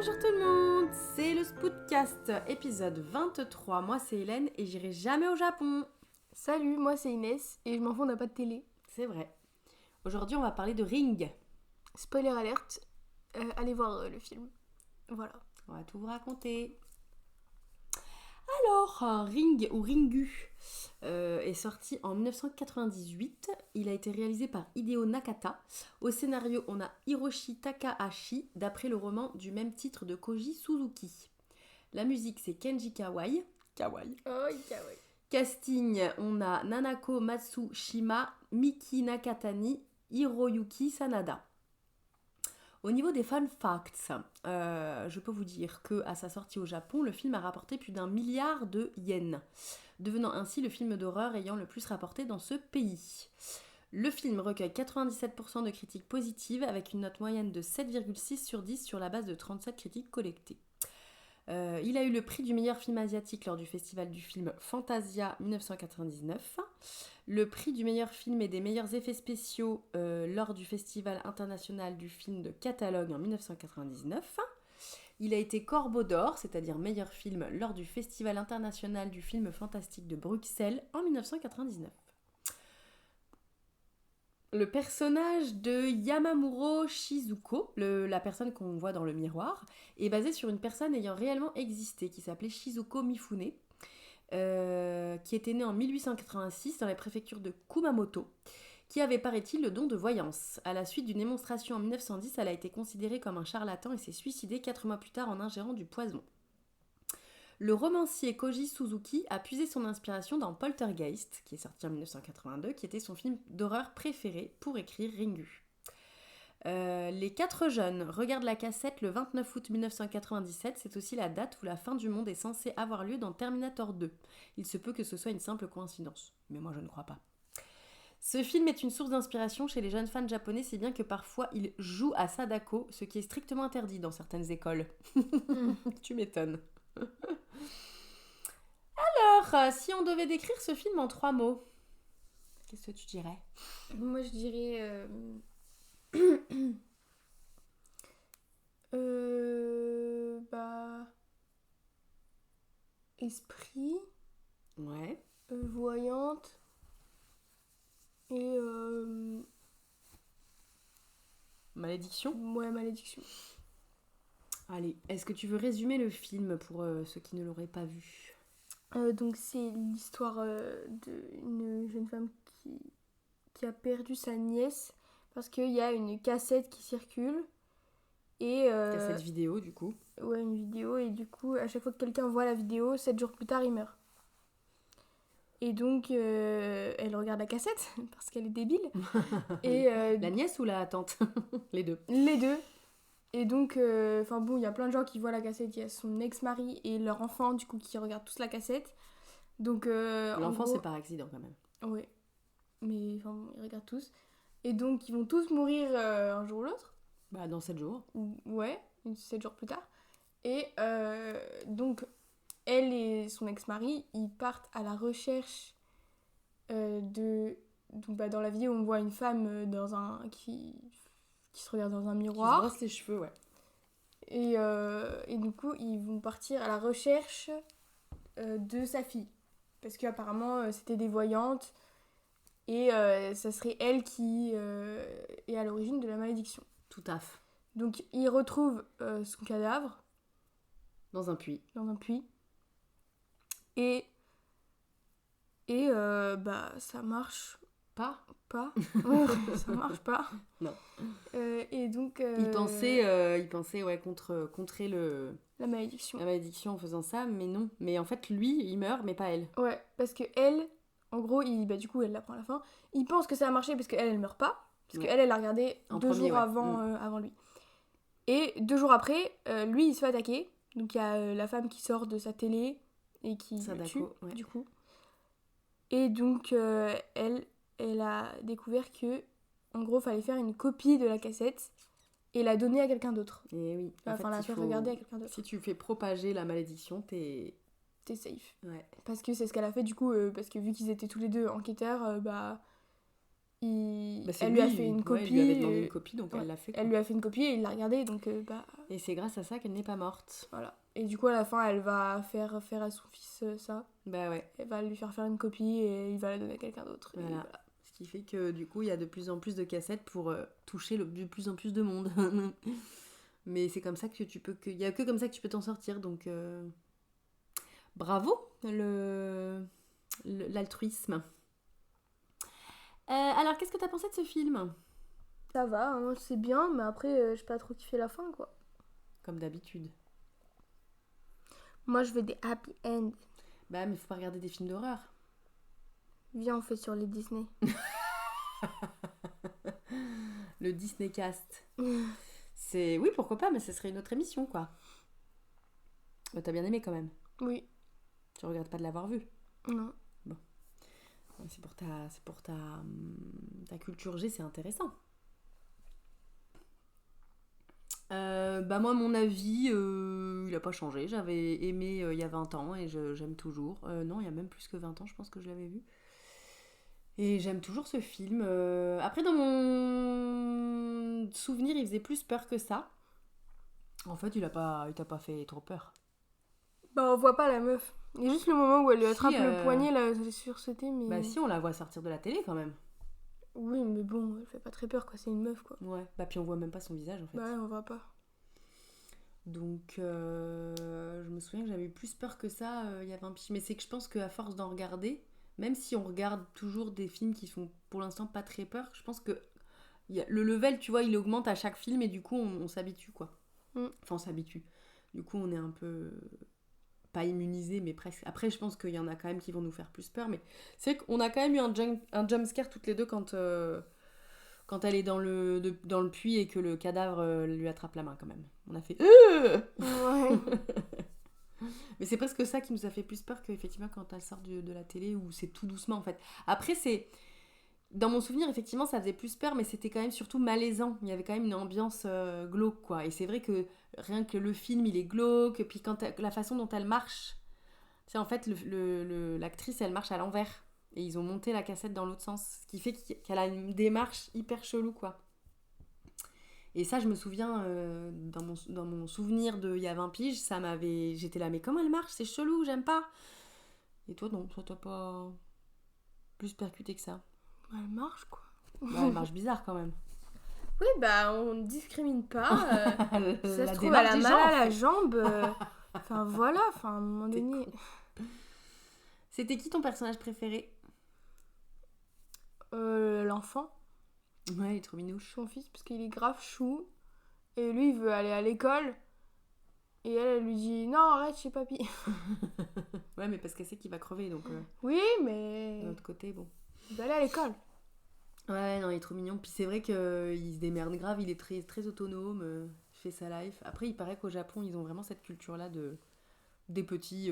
Bonjour tout le monde, c'est le Spoodcast, épisode 23. Moi c'est Hélène et j'irai jamais au Japon. Salut, moi c'est Inès et je m'en fous, on n'a pas de télé. C'est vrai. Aujourd'hui on va parler de Ring. Spoiler alerte, allez voir le film. Voilà. On va tout vous raconter. Alors, Ring ou Ringu est sorti en 1998. Il a été réalisé par Hideo Nakata. Au scénario, on a Hiroshi Takahashi, d'après le roman du même titre de Koji Suzuki. La musique, c'est Kenji Kawai. Oh, kawaii. Casting, on a Nanako Matsushima, Miki Nakatani, Hiroyuki Sanada. Au niveau des fun facts, je peux vous dire qu'à sa sortie au Japon, le film a rapporté plus d'1 milliard de yens, devenant ainsi le film d'horreur ayant le plus rapporté dans ce pays. Le film recueille 97% de critiques positives avec une note moyenne de 7,6 sur 10 sur la base de 37 critiques collectées. Il a eu le prix du meilleur film asiatique lors du festival du film Fantasia 1999, le prix du meilleur film et des meilleurs effets spéciaux lors du festival international du film de Catalogne en 1999. Il a été Corbeau d'Or, c'est-à-dire meilleur film, lors du festival international du film fantastique de Bruxelles en 1999. Le personnage de Yamamuro Shizuko, la personne qu'on voit dans le miroir, est basé sur une personne ayant réellement existé, qui s'appelait Shizuko Mifune, qui était née en 1886 dans la préfecture de Kumamoto, qui avait, paraît-il, le don de voyance. À la suite d'une démonstration en 1910, elle a été considérée comme un charlatan et s'est suicidée 4 mois plus tard en ingérant du poison. Le romancier Koji Suzuki a puisé son inspiration dans Poltergeist, qui est sorti en 1982, qui était son film d'horreur préféré pour écrire Ringu. Les 4 jeunes regardent la cassette le 29 août 1997, c'est aussi la date où la fin du monde est censée avoir lieu dans Terminator 2. Il se peut que ce soit une simple coïncidence, mais moi je ne crois pas. Ce film est une source d'inspiration chez les jeunes fans japonais, si bien que parfois ils jouent à Sadako, ce qui est strictement interdit dans certaines écoles. Tu m'étonnes. Alors, si on devait décrire ce film en 3 mots, qu'est-ce que tu dirais ? Moi je dirais. Esprit, Ouais. voyante et. Malédiction ? Ouais, malédiction. Allez, est-ce que tu veux résumer le film pour ceux qui ne l'auraient pas vu ? Donc c'est l'histoire d'une jeune femme qui a perdu sa nièce parce qu'il y a une cassette qui circule et Cassette vidéo, du coup. ouais, une vidéo, et du coup à chaque fois que quelqu'un voit la vidéo, 7 jours plus tard il meurt. Et donc elle regarde la cassette parce qu'elle est débile et La nièce ou la tante ? Les deux. les deux. Et donc il y a plein de gens qui voient la cassette, il y a son ex-mari et leur enfant du coup qui regardent tous la cassette. Donc L'enfant, en gros, c'est par accident quand même. ouais, mais ils regardent tous. Et donc, ils vont tous mourir un jour ou l'autre. Bah, dans 7 jours. Ouais, 7 jours plus tard. Et donc, elle et son ex-mari, ils partent à la recherche de... Donc, dans la vidéo, on voit une femme qui se regarde dans un Qui se miroir. brosse les cheveux, ouais. Et du coup, ils vont partir à la recherche de sa fille. Parce qu'apparemment, c'était des voyantes. Et ça serait elle qui est à l'origine de la malédiction. Tout à fait. Donc ils retrouvent son cadavre Dans un puits. dans un puits. Et ça marche Pas ? pas. Ça marche pas. Non. Et donc... Il pensait ouais, contrer la malédiction. la malédiction en faisant ça, mais non. Mais en fait, lui, il meurt, mais pas elle. Ouais, parce que elle, en gros, du coup, elle l'apprend à la fin. Il pense que ça a marché parce qu'elle, elle meurt pas. Parce Ouais. qu'elle, elle l'a regardé En 2 premier, jours ouais. avant lui. Et 2 jours après, lui, il se fait attaquer. Donc il y a la femme qui sort de sa télé et qui le Sadako, tue, ouais. du coup. Et donc, elle a découvert que, en gros, fallait faire une copie de la cassette et la donner à quelqu'un d'autre. Et oui. Enfin, la faire regarder à quelqu'un d'autre. Si tu fais propager la malédiction, t'es safe. Ouais. Parce que c'est ce qu'elle a fait, du coup, parce que vu qu'ils étaient tous les deux enquêteurs, C'est elle lui a lui, fait une ouais, copie. il lui avait demandé une copie, donc ouais, elle l'a fait. Elle lui a fait une copie et il l'a regardée, donc Et c'est grâce à ça qu'elle n'est pas morte. voilà. Et du coup, à la fin, elle va faire à son fils ça. Bah ouais. Elle va lui faire une copie et il va la donner à quelqu'un d'autre. Voilà. Voilà. Ce qui fait que du coup, il y a de plus en plus de cassettes pour toucher de plus en plus de monde. Mais c'est comme ça que il y a que comme ça que tu peux t'en sortir, donc bravo l'altruisme. Alors, qu'est-ce que t'as pensé de ce film ? Ça va, hein, c'est bien, mais après, j'ai pas trop kiffé la fin, quoi. Comme d'habitude. Moi, je veux des happy end. Bah, mais faut pas regarder des films d'horreur. Viens, on fait sur les Disney. Le Disney Cast. Oui, pourquoi pas, mais ce serait une autre émission, quoi. Bah, t'as bien aimé quand même. Oui. Tu regrettes pas de l'avoir vu. Non. Bon. C'est pour ta culture G, c'est intéressant. Bah moi, mon avis, il a pas changé. J'avais aimé il y a 20 ans et j'aime toujours. Non, il y a même plus que 20 ans, je pense que je l'avais vu. Et j'aime toujours ce film. Après, dans mon souvenir, il faisait plus peur que ça. En fait, il t'a pas fait trop peur. Bah, on voit pas la meuf. Il y a juste le moment où elle lui attrape Si, le poignet, là, sur ce thé, mais... Bah si, on la voit sortir de la télé quand même. Oui, mais bon, elle fait pas très peur, quoi. C'est une meuf, quoi. Ouais, bah puis on voit même pas son visage en fait. Bah ouais, on voit pas. Donc, je me souviens que j'avais eu plus peur que ça il y a 20 piges. Mais c'est que je pense qu'à force d'en regarder, même si on regarde toujours des films qui sont pour l'instant pas très peur, je pense que le level, tu vois, il augmente à chaque film et du coup, on s'habitue, quoi. Enfin, on s'habitue. Du coup, on est un peu... pas immunisé, mais presque. Après, je pense qu'il y en a quand même qui vont nous faire plus peur, mais c'est vrai qu'on a quand même eu un jump scare toutes les deux quand elle est dans le puits et que le cadavre lui attrape la main, quand même. On a fait... Ouais. Mais c'est presque ça qui nous a fait plus peur qu'effectivement quand elle sort de la télé, où c'est tout doucement, en fait. Après, c'est... Dans mon souvenir, effectivement, ça faisait plus peur, mais c'était quand même surtout malaisant. Il y avait quand même une ambiance glauque, quoi. Et c'est vrai que rien que le film, il est glauque. Et puis la façon dont elle marche, tu sais, en fait, l'actrice, elle marche à l'envers. Et ils ont monté la cassette dans l'autre sens. Ce qui fait qu'elle a une démarche hyper chelou, quoi. Et ça, je me souviens, dans mon souvenir il y a 20 piges, j'étais là, mais comment elle marche ? C'est chelou, j'aime pas. Et toi, non, toi, t'as pas plus percuté que ça. Elle marche, quoi. Bah, elle marche bizarre, quand même. Oui, bah, on ne discrimine pas. Ça se trouve, démarche elle a des mal gens, à en la fait. jambe. Enfin, voilà, à un moment T'es donné... con. C'était qui ton personnage préféré ? L'enfant, Ouais, il est trop minouche. son fils, parce qu'il est grave chou. Et lui, il veut aller à l'école. Et elle lui dit, non, arrête chez papy. Ouais, mais parce qu'elle sait qu'il va crever, donc Oui, mais... de l'autre côté, bon. Il veut aller à l'école. Ouais, non, il est trop mignon. Puis c'est vrai qu'il se démerde grave, il est très, très autonome, il fait sa life. Après, il paraît qu'au Japon, ils ont vraiment cette culture-là des petits...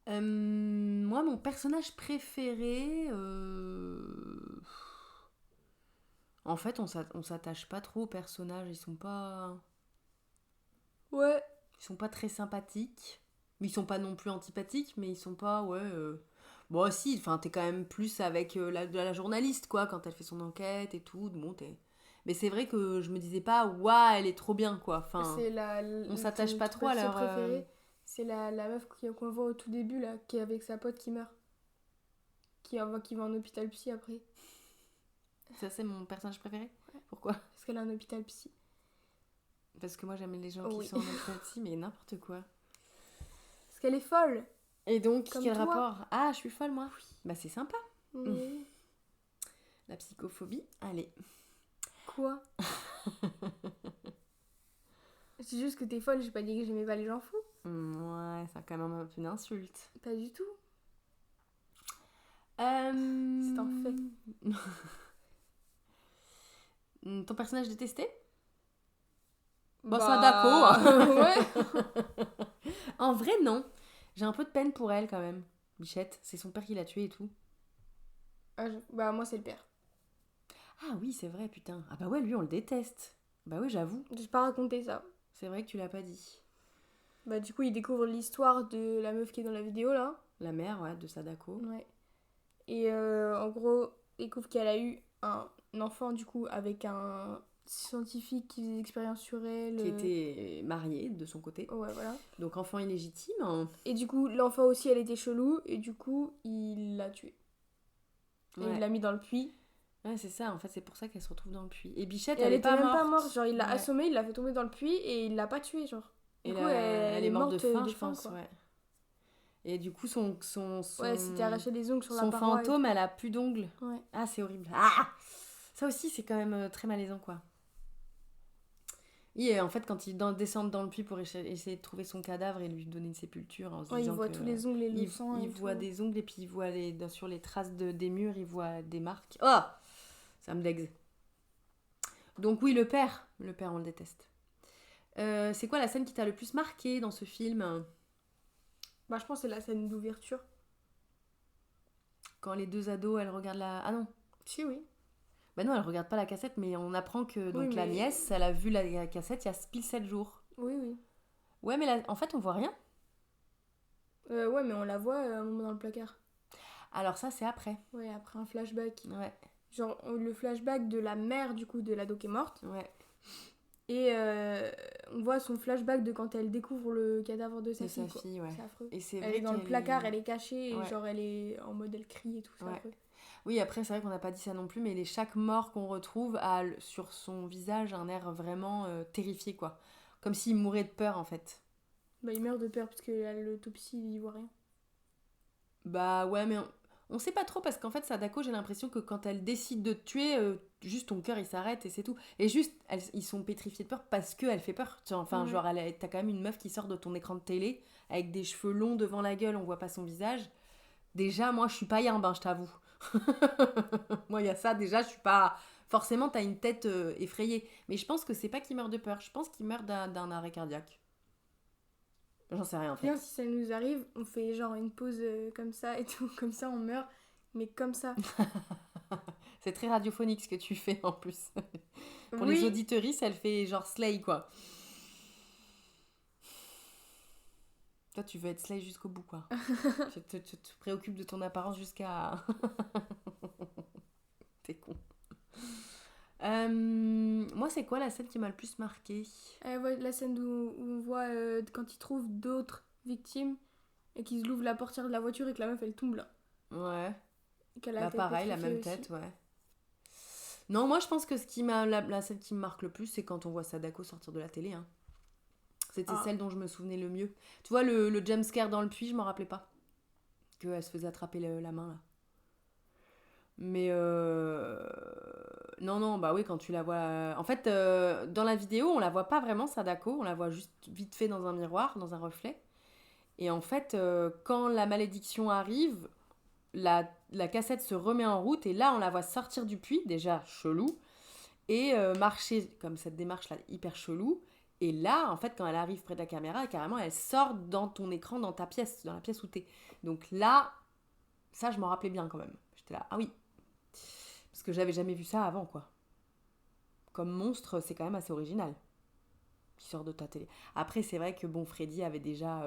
moi, mon personnage préféré... En fait, on s'attache pas trop aux personnages, ils sont pas très sympathiques. Ils sont pas non plus antipathiques, mais ils sont pas, Bon, si, enfin, t'es quand même plus avec la journaliste, quoi, quand elle fait son enquête et tout. Bon, mais c'est vrai que je me disais pas, waouh, elle est trop bien, quoi. Enfin, on s'attache pas trop à leur... préféré, c'est la meuf qu'on voit au tout début, là, qui est avec sa pote qui meurt. Qui va en hôpital psy après. Ça, c'est mon personnage préféré ? Ouais. Pourquoi ? Parce qu'elle a un hôpital psy. Parce que moi, j'aime les gens qui sont en empathie, mais n'importe quoi. Parce qu'elle est folle. Et donc, Comme quel toi. rapport ? Ah, je suis folle, moi ? Oui. Bah, c'est sympa. Oui. La psychophobie, allez. Quoi ? C'est juste que t'es folle, j'ai pas dit que j'aimais pas les gens fous. Ouais, c'est quand même un peu une insulte. Pas du tout. C'est un fait. Ton personnage détesté ? Bah, Sadako. Ouais. En vrai, non. J'ai un peu de peine pour elle, quand même. Bichette, c'est son père qui l'a tuée et tout. Bah, moi, c'est le père. Ah oui, c'est vrai, putain. Ah bah ouais, lui, on le déteste. Bah oui, j'avoue. J'ai pas raconté ça. C'est vrai que tu l'as pas dit. Bah, du coup, il découvre l'histoire de la meuf qui est dans la vidéo, là. La mère, ouais, de Sadako. Ouais. Et en gros, découvre qu'elle a eu un enfant, du coup, avec un scientifique qui faisait des expériences sur elle. Qui était mariée de son côté. Ouais, voilà. Donc enfant illégitime. Hein. Et du coup, l'enfant aussi, elle était chelou, et du coup, il l'a tuée. Et Ouais. il l'a mis dans le puits. Ouais, c'est ça. En fait, c'est pour ça qu'elle se retrouve dans le puits. Et Bichette, Et elle elle est était pas même morte. pas morte. Genre, il l'a Ouais. assommée, il l'a fait tomber dans le puits, et il l'a pas tuée, genre. Et Du là, coup, elle est morte de faim, je faim, pense. quoi. Ouais. Et du coup, son Ouais, c'était arraché les ongles sur la son paroi. fantôme, elle a plus d'ongles. Ouais. Ah, c'est horrible. Ah, ça aussi, c'est quand même très malaisant, quoi. Et en fait, quand ils descendent dans le puits pour essayer de trouver son cadavre et lui donner une sépulture, en se Ouais, il disant voit que tous les ongles et le sang. il et voit tout. des ongles et puis il voit sur les traces des murs, il voit des marques. Oh, ça me dégue. Donc oui, le père, on le déteste. C'est quoi la scène qui t'a le plus marqué dans ce film? Bah, je pense que c'est la scène d'ouverture. Quand les deux ados, elles regardent la... Ah non. Si, oui. Bah non, elle regarde pas la cassette, mais on apprend que donc Oui, la mais- nièce, elle a vu la cassette il y a pile 7 jours. Oui, oui. Ouais, mais là, en fait, on voit rien. Ouais, mais on la voit à un moment dans le placard. Alors ça, c'est après. Ouais, après un flashback. Ouais, Genre, le flashback de la mère, du coup, de l'ado qui est morte. ouais. Et on voit son flashback de quand elle découvre le cadavre de sa De fille. sa quoi. fille, ouais. C'est affreux. Et c'est Elle vrai est dans le qu'elle placard, elle est cachée, et Ouais. genre, elle est en mode, elle crie et tout, c'est Ouais. affreux. Oui, après, c'est vrai qu'on n'a pas dit ça non plus, mais chaque mort qu'on retrouve a sur son visage un air vraiment terrifié, quoi. Comme s'il mourait de peur, en fait. Bah, il meurt de peur, parce que à l'autopsie, il y voit rien. Bah ouais, mais on sait pas trop, parce qu'en fait, Sadako, j'ai l'impression que quand elle décide de te tuer, juste ton cœur, il s'arrête et c'est tout. Et juste, ils sont pétrifiés de peur parce qu'elle fait peur. Tu vois, enfin, Ouais. genre, t'as quand même une meuf qui sort de ton écran de télé, avec des cheveux longs devant la gueule, on voit pas son visage. Déjà, moi, je suis pas yimbe, hein, je t'avoue. Moi, il y a ça, déjà, je suis pas... Forcément, t'as une tête effrayée. Mais je pense que c'est pas qu'il meurt de peur, je pense qu'il meurt d'un arrêt cardiaque. J'en sais rien, en fait. Bien, si ça nous arrive, on fait genre une pause comme ça et tout, comme ça on meurt, mais comme ça. C'est très radiophonique ce que tu fais, en plus. Pour Oui. les auditeuristes, elle fait genre Slay, quoi. Toi, tu veux être Slay jusqu'au bout, quoi. Tu te préoccupes de ton apparence jusqu'à... T'es con. Moi, c'est quoi la scène qui m'a le plus marquée? Ouais, la scène où on voit quand ils trouvent d'autres victimes et qu'ils ouvrent la portière de la voiture et que la meuf elle tombe là. Ouais. Et qu'elle a Bah la tête pareil, la pétrifiée même aussi. tête, ouais. Non, moi je pense que la scène qui me marque le plus, c'est quand on voit Sadako sortir de la télé. Hein. C'était celle dont je me souvenais le mieux. Tu vois, le jumpscare dans le puits, je m'en rappelais pas. Qu'elle se faisait attraper la main, là. Mais non, bah oui, quand tu la vois... En fait, dans la vidéo, on la voit pas vraiment, Sadako. On la voit juste vite fait dans un miroir, dans un reflet. Et en fait, quand la malédiction arrive, la cassette se remet en route. Et là, on la voit sortir du puits, déjà chelou. Et marcher comme cette démarche là hyper chelou. Et là, en fait, quand elle arrive près de la caméra, carrément, elle sort dans ton écran, dans ta pièce, dans la pièce où t'es. Donc là, ça, je m'en rappelais bien quand même. J'étais là, ah oui. Parce que j'avais jamais vu ça avant, quoi. Comme monstre, c'est quand même assez original. Qui sort de ta télé. Après, c'est vrai que, bon, Freddy avait déjà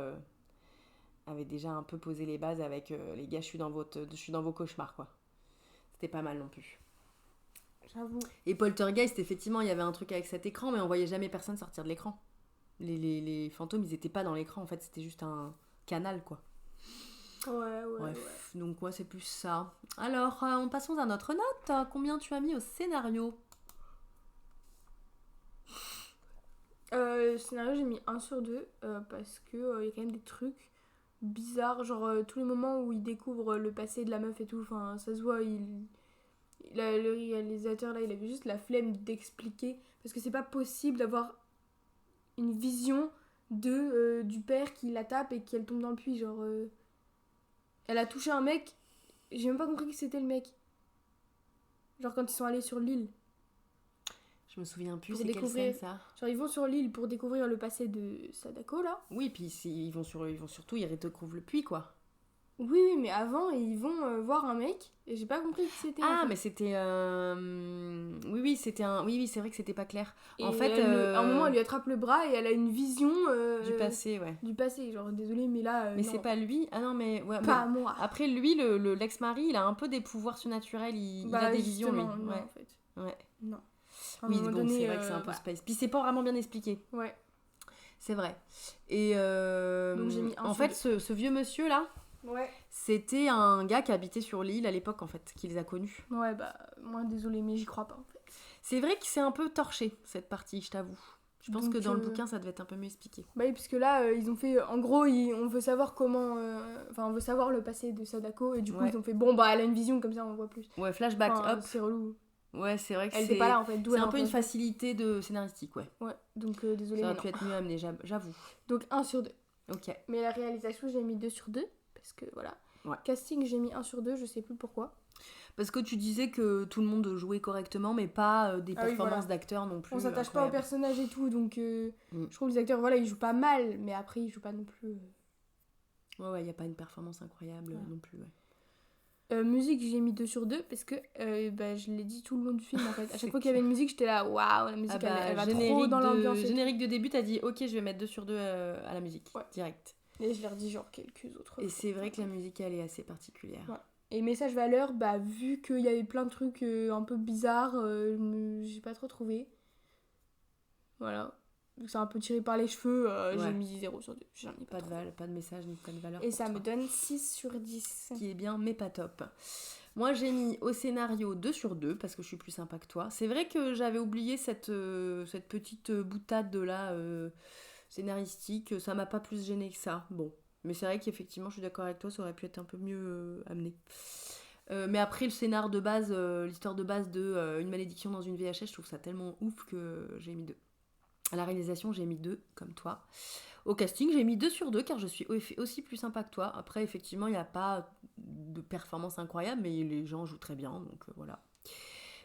un peu posé les bases avec les gars, je suis dans vos cauchemars, quoi. C'était pas mal non plus. J'avoue. Et Poltergeist, effectivement, il y avait un truc avec cet écran, mais on voyait jamais personne sortir de l'écran. Les fantômes, ils étaient pas dans l'écran, en fait, c'était juste un canal, quoi. Ouais. Bref, donc moi, c'est plus ça. Alors, passons à notre note. Combien tu as mis au scénario? Le scénario, j'ai mis 1 sur 2 parce que y a quand même des trucs bizarres. Genre, tous les moments où il découvre le passé de la meuf et tout, enfin, ça se voit, le réalisateur là, il avait juste la flemme d'expliquer parce que c'est pas possible d'avoir une vision du père qui la tape et qu'elle tombe dans le puits. Genre, elle a touché un mec, j'ai même pas compris que c'était le mec. Genre, quand ils sont allés sur l'île. Je me souviens plus, Pour c'est quelle découvrir- scène, ça? Genre, ils vont sur l'île pour découvrir le passé de Sadako là. Oui, puis ils vont surtout, ils redécouvrent le puits, quoi. Oui, oui, mais avant, ils vont voir un mec, et j'ai pas compris qui c'était. Ah, en fait. mais c'était... Oui, oui, c'était un... Oui, oui, c'est vrai que c'était pas clair. Et En fait, à un moment, elle lui attrape le bras et elle a une vision du passé, ouais. du passé. Genre, désolée, mais là, Mais non, c'est pas lui. Ah non, mais... Ouais, mais... pas à moi. Après, lui, l'ex-mari, il a un peu des pouvoirs surnaturels. Il a Bah, des visions, lui. justement, non, Ouais. en fait. Ouais. Non. À un Oui, moment bon, c'est donné, vrai que c'est un peu voilà. space. Puis c'est pas vraiment bien expliqué. Ouais. C'est vrai. Et Donc j'ai mis un en sur fait, deux. ce vieux monsieur-là, Ouais. c'était un gars qui habitait sur l'île à l'époque, en fait, qui les a connus. Ouais, bah, moi, désolée, mais j'y crois pas, en fait. C'est vrai que c'est un peu torché, cette partie, je t'avoue. Je pense Donc, que dans le bouquin, ça devait être un peu mieux expliqué. Bah oui, puisque là, ils ont fait. En gros, on veut savoir comment. Enfin, on veut savoir le passé de Sadako, et du coup, Ouais. ils ont fait bon, bah, elle a une vision, comme ça, on voit plus. Ouais, flashback, Enfin, hop. c'est relou. Ouais, c'est vrai que Elle était pas là, en fait. D'où c'est elle un en peu une flashback. facilité de scénaristique, ouais. Ouais, donc désolée, Ça mais aurait pu non. être mieux amené, j'avoue. Donc 1 sur 2. Ok. Mais la réalisation, j'ai mis 2 sur 2. Parce que voilà. Ouais. Casting, j'ai mis 1 sur 2, je sais plus pourquoi. Parce que tu disais que tout le monde jouait correctement, mais pas des Ah oui, performances voilà. d'acteurs non plus. On s'attache pas au incroyables. personnage et tout, donc je trouve les acteurs, voilà, ils jouent pas mal, mais après, ils jouent pas non plus. Ouais, ouais, y a pas une performance incroyable Ouais. non plus, ouais. Musique, j'ai mis 2 sur 2 parce que bah, je l'ai dit tout le long du film en fait. À C'est chaque fois qu'il y avait une musique, j'étais là, waouh, la musique Ah bah, elle va trop dans l'ambiance. Et tout. générique de début, t'as dit ok, je vais mettre 2 sur 2 à la musique, Ouais. direct. Et je l'ai redit genre quelques autres. Et fois. c'est vrai que la musique, elle est assez particulière. Ouais. Et message valeur, bah vu qu'il y avait plein de trucs un peu bizarres, j'ai pas trop trouvé. Voilà. Vu que c'est un peu tiré par les cheveux, Ouais. j'ai mis 0 sur 2. J'en ai Pas pas de, pas de message ni pas de valeur Et pour ça toi. me donne 6 sur 10. Qui est bien, mais pas top. Moi, j'ai mis au scénario 2 sur 2 parce que je suis plus sympa que toi. C'est vrai que j'avais oublié cette petite boutade de là scénaristique. Ça m'a pas plus gêné que ça. Bon. Mais c'est vrai qu'effectivement, je suis d'accord avec toi, ça aurait pu être un peu mieux amené. Mais après, le scénar de base, l'histoire de base de Une malédiction dans une VHS, je trouve ça tellement ouf que j'ai mis 2. À la réalisation, j'ai mis 2, comme toi. Au casting, j'ai mis 2 sur 2 car je suis aussi plus sympa que toi. Après, effectivement, il n'y a pas de performance incroyable, mais les gens jouent très bien, donc voilà.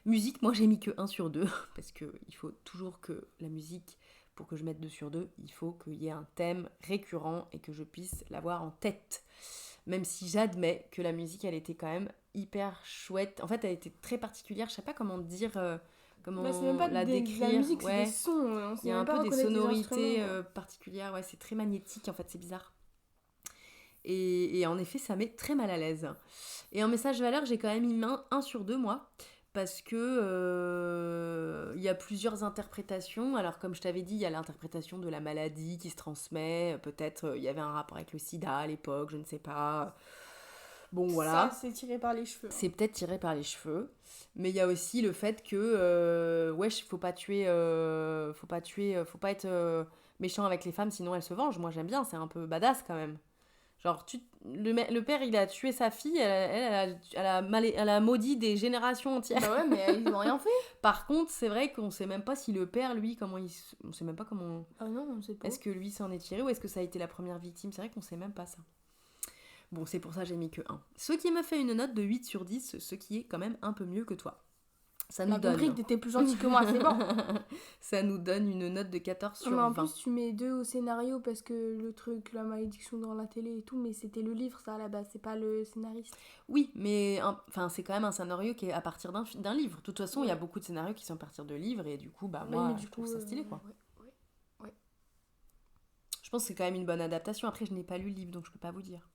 Musique, moi j'ai mis que 1 sur 2 parce qu'il faut toujours que la musique, pour que je mette 2 sur 2, il faut qu'il y ait un thème récurrent et que je puisse l'avoir en tête. Même si j'admets que la musique, elle était quand même hyper chouette. En fait, elle était très particulière, je sais pas comment dire... comment Bah, c'est même pas la décrire. de la musique, ouais. c'est des sons. On Il y a un peu des sonorités particulières, ouais, c'est très magnétique en fait, c'est bizarre. Et en effet, ça met très mal à l'aise. Et en message valeur, j'ai quand même mis 1 sur 2 moi, parce que il y a plusieurs interprétations. Alors comme je t'avais dit, il y a l'interprétation de la maladie qui se transmet, peut-être il y avait un rapport avec le sida à l'époque, je ne sais pas. Bon voilà. Ça, c'est tiré par les cheveux. C'est peut-être tiré par les cheveux. Mais il y a aussi le fait que, wesh, faut pas être méchant avec les femmes, sinon elles se vengent. Moi j'aime bien, c'est un peu badass quand même. Genre, le père il a tué sa fille, elle a maudit des générations entières. Bah ouais, mais ils ont rien fait. Par contre, c'est vrai qu'on sait même pas si le père, lui, on sait même pas comment. Ah non, on sait pas. Est-ce que lui s'en est tiré ou est-ce que ça a été la première victime? C'est vrai qu'on sait même pas ça. Bon, c'est pour ça que j'ai mis que 1. Ce qui me fait une note de 8 sur 10, ce qui est quand même un peu mieux que toi. Ça nous donne... compris que t'étais plus gentil que moi, c'est bon. Ça nous donne une note de 14 sur Mais 20. en plus, tu mets 2 au scénario parce que le truc, la malédiction dans la télé et tout, mais c'était le livre, ça, à la base, c'est pas le scénariste. Oui, mais c'est quand même un scénario qui est à partir d'un livre. De toute façon, il y a beaucoup de scénarios qui sont à partir de livres et du coup, bah moi, je trouve ça stylé, quoi. Ouais. Je pense que c'est quand même une bonne adaptation. Après, je n'ai pas lu le livre, donc je peux pas vous dire.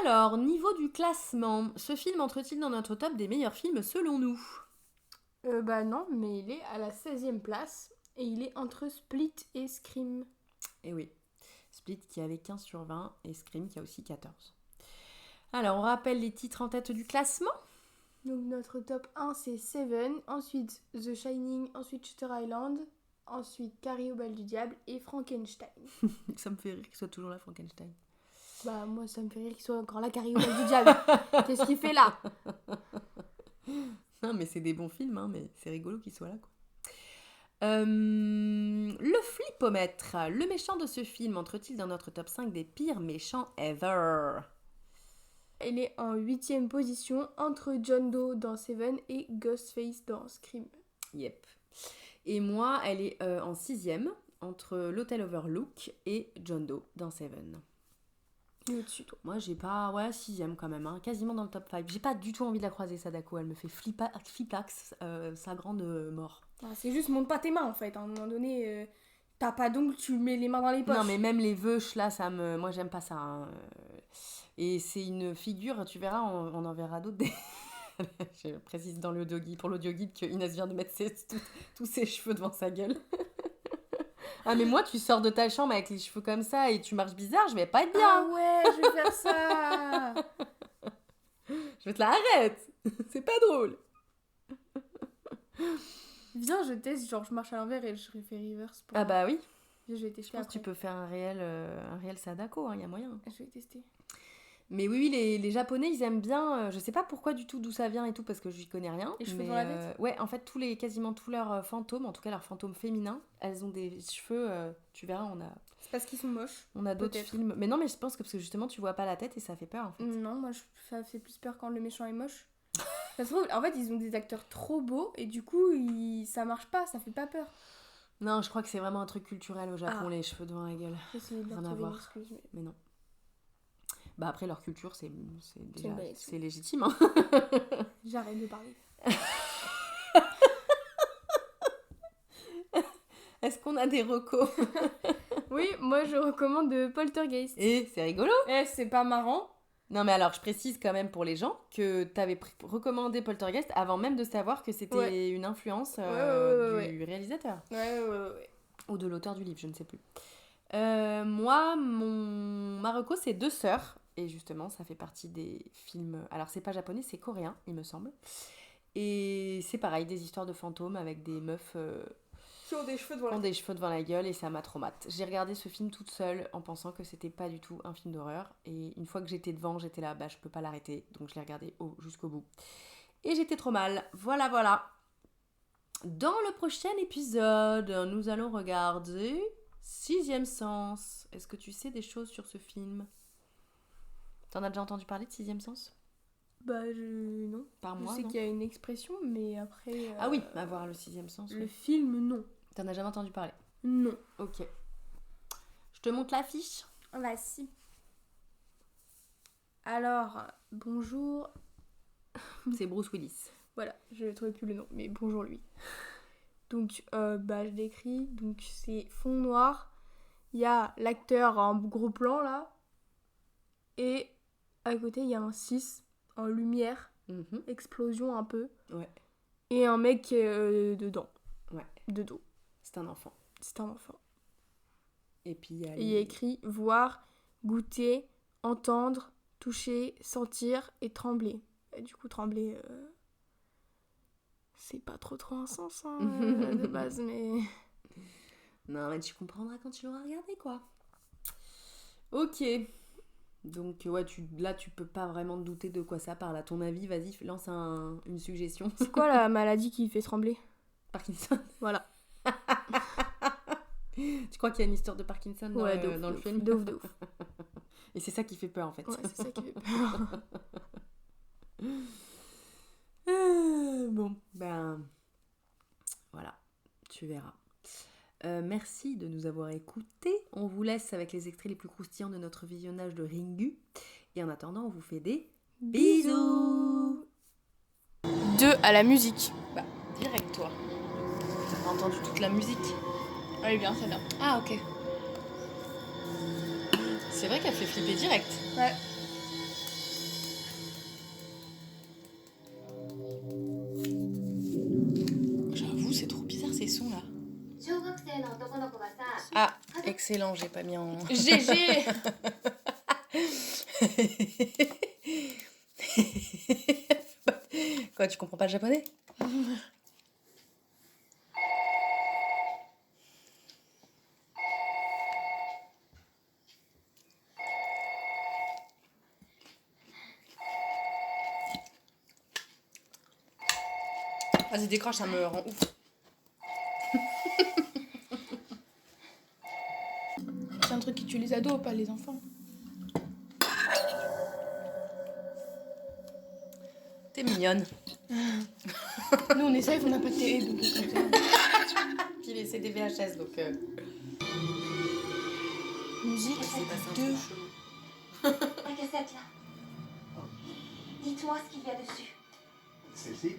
Alors, niveau du classement, ce film entre-t-il dans notre top des meilleurs films selon nous? Bah non, mais il est à la 16e place et il est entre Split et Scream. Et oui, Split qui avait 15 sur 20 et Scream qui a aussi 14. Alors, on rappelle les titres en tête du classement. Donc notre top 1 c'est Seven, ensuite The Shining, ensuite Shutter Island, ensuite Carrie au bal du diable et Frankenstein. Ça me fait rire qu'il soit toujours là, Frankenstein. Bah moi ça me fait rire qu'il soit encore là, Carrie au bal du diable. Qu'est-ce qu'il fait là? Non mais c'est des bons films, hein, mais c'est rigolo qu'il soit là, quoi. Le flipomètre. Le méchant de ce film entre-t-il dans notre top 5 des pires méchants ever? Elle est en 8e position entre John Doe dans Seven et Ghostface dans Scream. Yep. Et moi, elle est en 6e entre l'hôtel Overlook et John Doe dans Seven. Et au-dessus, toi. Moi, j'ai pas... Ouais, 6ème quand même, hein, quasiment dans le top 5. J'ai pas du tout envie de la croiser, Sadako. Elle me fait flipax, sa grande mort. Ah, c'est juste, monte pas tes mains, en fait. À un moment donné, t'as pas d'ongles, tu mets les mains dans les poches. Non, mais même les veuches, là, moi, j'aime pas ça. Hein. Et c'est une figure, tu verras, on en verra d'autres. Je précise pour l'audio guide que Inès vient de mettre tous ses cheveux devant sa gueule. Ah, mais moi, tu sors de ta chambre avec les cheveux comme ça et tu marches bizarre, je vais pas être bien. Ah ouais, je vais faire ça. Je vais te la arrête. C'est pas drôle. Viens, je teste, genre je marche à l'envers et je fais reverse. Ah bah oui. Je vais tester Je pense que tu après. peux faire un réel Sadako, il y a moyen. Je vais tester. Mais oui, les Japonais, ils aiment bien, je sais pas pourquoi du tout, d'où ça vient et tout, parce que j'y connais rien. Les cheveux mais, dans la tête ouais, en fait, quasiment tous leurs fantômes, en tout cas leurs fantômes féminins, elles ont des cheveux, tu verras, C'est parce qu'ils sont moches. on a d'autres Peut-être. films. Mais non, mais je pense que parce que justement, tu vois pas la tête et ça fait peur, en fait. Non, moi ça fait plus peur quand le méchant est moche. Ça se trouve, en fait, ils ont des acteurs trop beaux et du coup, ça marche pas, ça fait pas peur. Non, je crois que c'est vraiment un truc culturel au Japon, les cheveux devant la gueule. J'essaie de Rien à trouver voir. une excuse, mais... Mais non. Bah après, leur culture, c'est déjà... une bonne excuse. C'est légitime, hein. J'arrête de parler. Est-ce qu'on a des recos? Oui, moi je recommande Poltergeist. Et c'est rigolo. C'est pas marrant. Non, mais alors, je précise quand même pour les gens que t'avais recommandé Poltergeist avant même de savoir que c'était une influence du réalisateur. Ouais. Ou de l'auteur du livre, je ne sais plus. Moi, ma reco, c'est Deux sœurs. Et justement, ça fait partie des films... Alors, c'est pas japonais, c'est coréen, il me semble. Et c'est pareil, des histoires de fantômes avec des meufs... Qui ont des cheveux des cheveux devant la gueule et ça m'a traumatisé. J'ai regardé ce film toute seule en pensant que c'était pas du tout un film d'horreur. Et une fois que j'étais devant, j'étais là, bah je peux pas l'arrêter. Donc je l'ai regardé jusqu'au bout. Et j'étais trop mal. Voilà. Dans le prochain épisode, nous allons regarder Sixième Sens. Est-ce que tu sais des choses sur ce film? T'en as déjà entendu parler de Sixième Sens? Bah non. Par moi, je sais non. qu'il y a une expression, mais après... Ah oui, à voir le Sixième Sens. Le Oui. film, non. T'en as jamais entendu parler? Non. Ok. Je te montre l'affiche. Bah si. Alors, bonjour. C'est Bruce Willis. Voilà, je ne trouvais plus le nom, mais bonjour lui. Donc, je l'écris. Donc, c'est fond noir. Il y a l'acteur en gros plan, là. Et à côté, il y a un 6 en lumière. Explosion un peu. Ouais. Et un mec dedans. Ouais. De dos. C'est un enfant. C'est un enfant. Et puis il y a écrit voir, goûter, entendre, toucher, sentir et trembler. Et du coup, trembler, c'est pas trop un sens de base, mais... Non, mais tu comprendras quand tu l'auras regardé, quoi. Ok. Donc, ouais, là, tu peux pas vraiment te douter de quoi ça parle. À ton avis, vas-y, lance une suggestion. C'est quoi la maladie qui fait trembler? Parkinson. Voilà. Tu crois qu'il y a une histoire de Parkinson dans le film? De ouf. Et c'est ça qui fait peur, en fait. Ouais, c'est ça qui fait peur. Bon, ben... Voilà, tu verras. Merci de nous avoir écoutés. On vous laisse avec les extraits les plus croustillants de notre visionnage de Ringu. Et en attendant, on vous fait des bisous. 2 à la musique. Bah, direct, toi. T'as entendu toute la musique? Allez, bien, ça vient. Ah, ok. C'est vrai qu'elle fait flipper direct. Ouais. J'avoue, c'est trop bizarre ces sons-là. Ah, excellent, j'ai pas mis en... GG. Quoi, tu comprends pas le japonais? Vas-y, décroche, ça me rend ouf. C'est un truc qui tue les ados, pas les enfants. T'es mignonne. Nous, on est safe, on n'a pas de télé, donc... Puis c'est des VHS, donc... Musique c'est pas de La cassette là. Dites-moi ce qu'il y a dessus. Celle-ci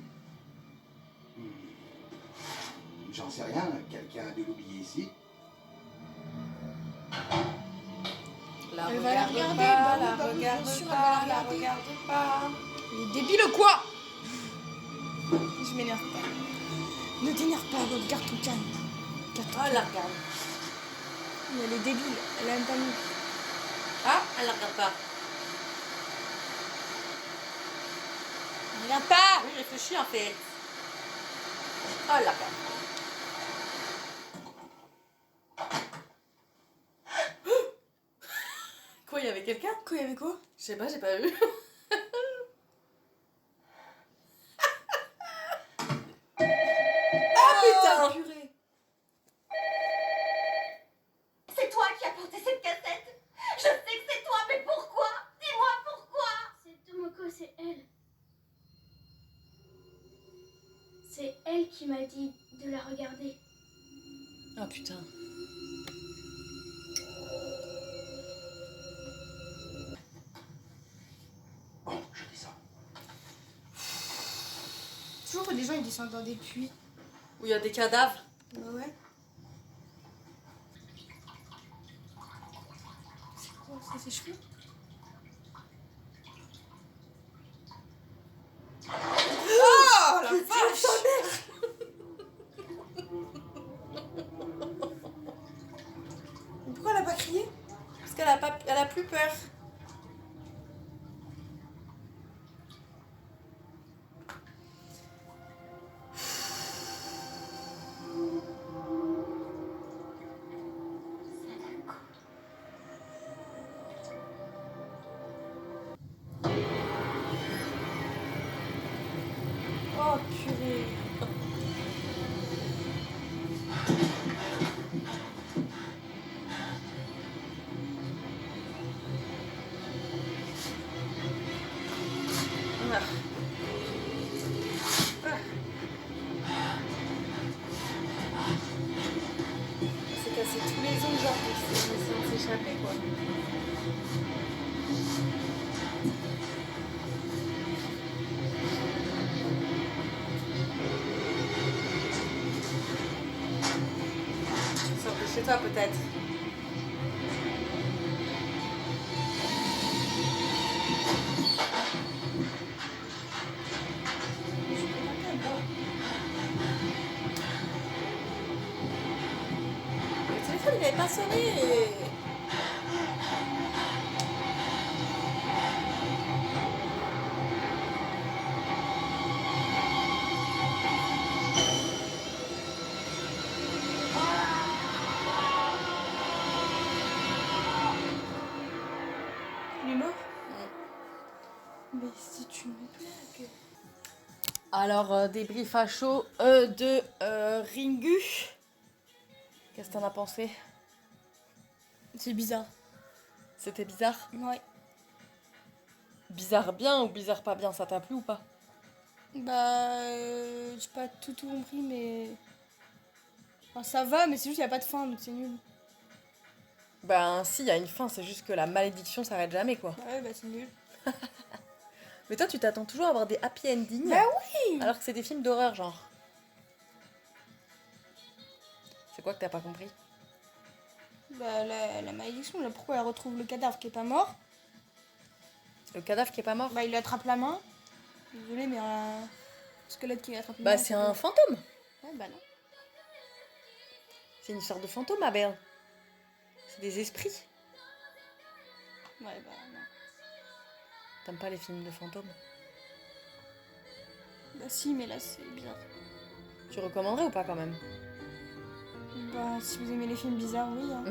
J'en sais rien, quelqu'un a dû l'oublier ici. La Elle va la regarde regarder, pas, bah oui, la bah oui, bien regarde sûr, elle va pas, la la regarder. regarde pas. Il est débile ou quoi? Je m'énerve pas. Ne t'énerve pas, Hugo, garde ton calme. Garde ton Oh, elle calme. la regarde. Mais elle est débile, elle a même pas mis. Ah, elle la regarde pas. Regarde pas! Oui, réfléchis en fait. Oh, elle la regarde. Quoi, il y avait quelqu'un? Quoi, il y avait quoi? Je sais pas, j'ai pas vu. Ah putain! Purée. C'est toi qui as porté cette cassette. Je sais que c'est toi, mais pourquoi? Dis-moi pourquoi. C'est Tomoko, c'est elle. C'est elle qui m'a dit de la regarder. Ah putain. Bon, je descends. Toujours des gens ils descendent dans des puits. Où il y a des cadavres. Bah ouais. C'est quoi? C'est ses cheveux? Oh la vache! Pourquoi elle a pas crié? Parce elle a plus peur. Oh purée. Ah. C'est cassé tous les ongles, genre, pour essayer de s'échapper, quoi. Sors de chez toi, peut-être. Le téléphone, il n'avait pas sonné. Il est mort? Mais si tu me blagues. Alors, débrief à chaud de Ringu. Qu'est-ce que t'en as pensé? C'est bizarre. C'était bizarre? Ouais. Bizarre bien ou bizarre pas bien, ça t'a plu ou pas? Bah, j'ai pas tout compris, mais. Enfin, ça va, mais c'est juste qu'il n'y a pas de fin, donc c'est nul. Ben si, il y a une fin, c'est juste que la malédiction s'arrête jamais, quoi. Bah ouais, bah c'est nul. Mais toi, tu t'attends toujours à avoir des happy endings. Bah oui! Alors que c'est des films d'horreur, genre. C'est quoi que t'as pas compris? Bah, la malédiction, là, pourquoi elle retrouve le cadavre qui est pas mort? Le cadavre qui est pas mort? Bah, il lui attrape la main. Désolé, mais un squelette qui lui attrape la Bah main. c'est un fantôme. Ouais, bah non. C'est une sorte de fantôme, Abel. C'est des esprits. Ouais, bah non. T'aimes pas les films de fantômes? Bah si, mais là, c'est bizarre. Tu recommanderais ou pas quand même? Bah, si vous aimez les films bizarres, oui. Hein.